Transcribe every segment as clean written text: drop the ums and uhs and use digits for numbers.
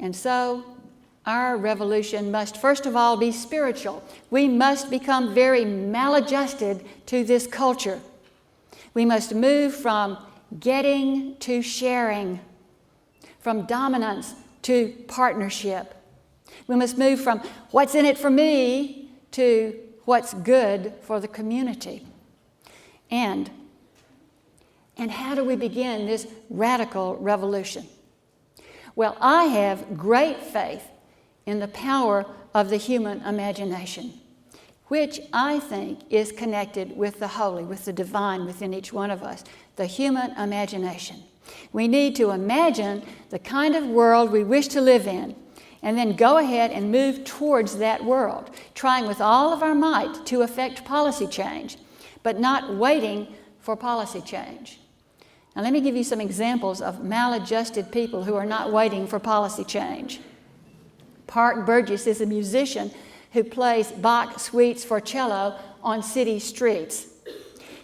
And so our revolution must first of all be spiritual. We must become very maladjusted to this culture. We must move from getting to sharing, from dominance to partnership. We must move from what's in it for me to what's good for the community. And how do we begin this radical revolution? Well, I have great faith in the power of the human imagination, which I think is connected with the holy, with the divine within each one of us, the human imagination. We need to imagine the kind of world we wish to live in, and then go ahead and move towards that world, trying with all of our might to effect policy change, but not waiting for policy change. Now let me give you some examples of maladjusted people who are not waiting for policy change. Park Burgess is a musician who plays Bach suites for cello on city streets.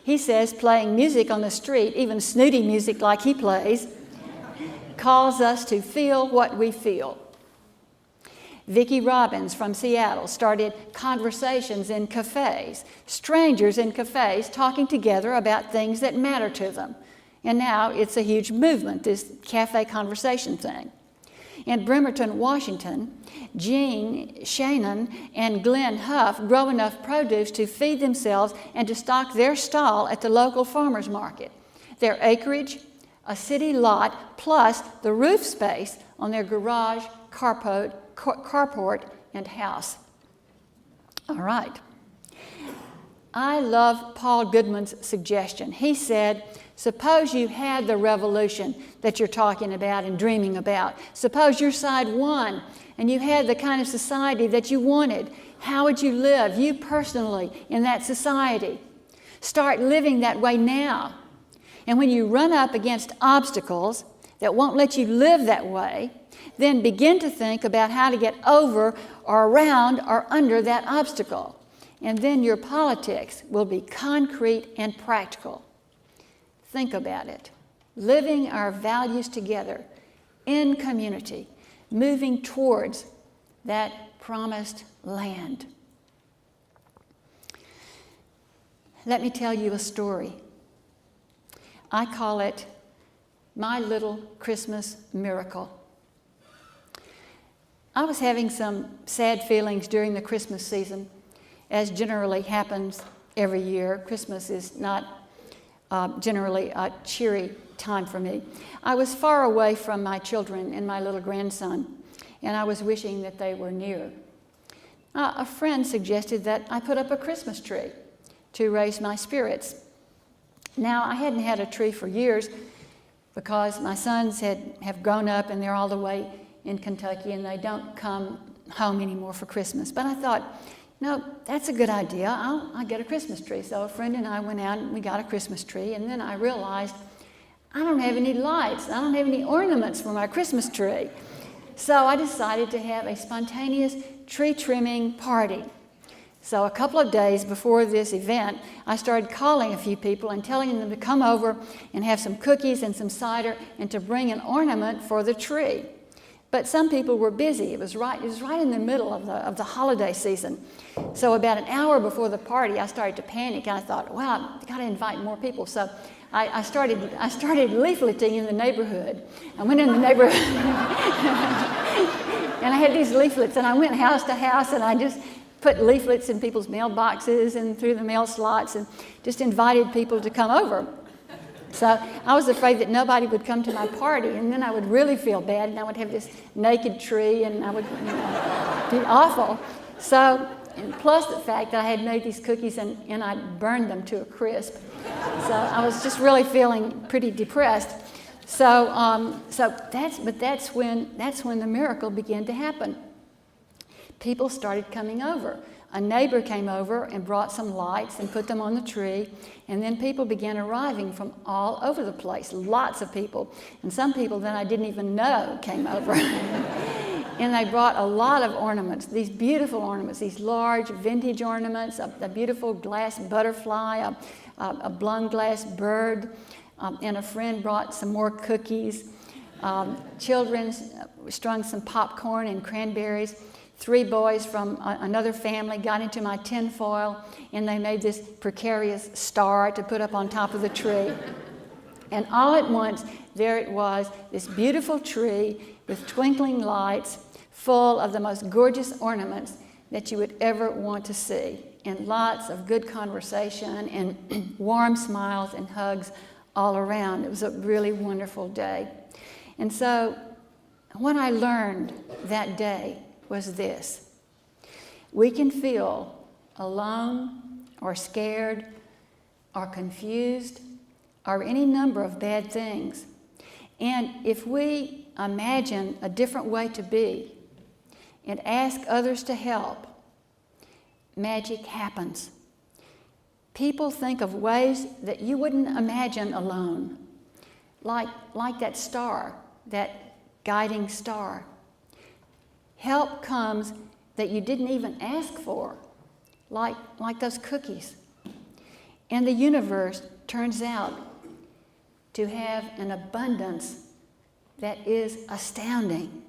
He says playing music on the street, even snooty music like he plays, calls us to feel what we feel. Vicki Robbins from Seattle started conversations in cafes, strangers in cafes talking together about things that matter to them. And now it's a huge movement, this cafe conversation thing. In Bremerton, Washington, Jean Shannon and Glenn Huff grow enough produce to feed themselves and to stock their stall at the local farmer's market. Their acreage, a city lot, plus the roof space on their garage, carport, and house. All right. I love Paul Goodman's suggestion. He said, suppose you had the revolution that you're talking about and dreaming about. Suppose your side won and you had the kind of society that you wanted. How would you live, you personally, in that society? Start living that way now. And when you run up against obstacles that won't let you live that way, then begin to think about how to get over or around or under that obstacle. And then your politics will be concrete and practical. Think about it. Living our values together in community, moving towards that promised land. Let me tell you a story. I call it My Little Christmas Miracle. I was having some sad feelings during the Christmas season, as generally happens every year. Christmas is not generally a cheery time for me. I was far away from my children and my little grandson, and I was wishing that they were near. A friend suggested that I put up a Christmas tree to raise my spirits. Now, I hadn't had a tree for years because my sons have grown up and they're all the way in Kentucky and they don't come home anymore for Christmas. But I thought, no, that's a good idea. I'll get a Christmas tree. So a friend and I went out and we got a Christmas tree, and then I realized I don't have any lights. I don't have any ornaments for my Christmas tree. So I decided to have a spontaneous tree trimming party. So a couple of days before this event, I started calling a few people and telling them to come over and have some cookies and some cider and to bring an ornament for the tree. But some people were busy. It was right in the middle of the holiday season. So about an hour before the party, I started to panic, and I thought, well, I've got to invite more people. So I started leafleting in the neighborhood. I went in the neighborhood, and I had these leaflets, and I went house to house, and I just put leaflets in people's mailboxes and through the mail slots, and just invited people to come over. So I was afraid that nobody would come to my party, and then I would really feel bad, and I would have this naked tree, and I would be awful. So, and plus the fact that I had made these cookies and I burned them to a crisp. So I was just really feeling pretty depressed. So that's when the miracle began to happen. People started coming over. A neighbor came over and brought some lights and put them on the tree, and then people began arriving from all over the place, lots of people. And some people that I didn't even know came over. And they brought a lot of ornaments, these beautiful ornaments, these large vintage ornaments, a beautiful glass butterfly, a blown glass bird, and a friend brought some more cookies. Children strung some popcorn and cranberries. 3 boys from another family got into my tinfoil, and they made this precarious star to put up on top of the tree. And all at once, there it was, this beautiful tree with twinkling lights, full of the most gorgeous ornaments that you would ever want to see, and lots of good conversation and warm smiles and hugs all around. It was a really wonderful day. And so what I learned that day was this: we can feel alone or scared or confused or any number of bad things. And if we imagine a different way to be and ask others to help, magic happens. People think of ways that you wouldn't imagine alone, like that star, that guiding star. Help comes that you didn't even ask for, like those cookies. And the universe turns out to have an abundance that is astounding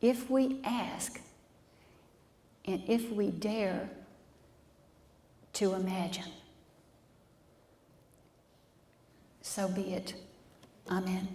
if we ask and if we dare to imagine. So be it. Amen.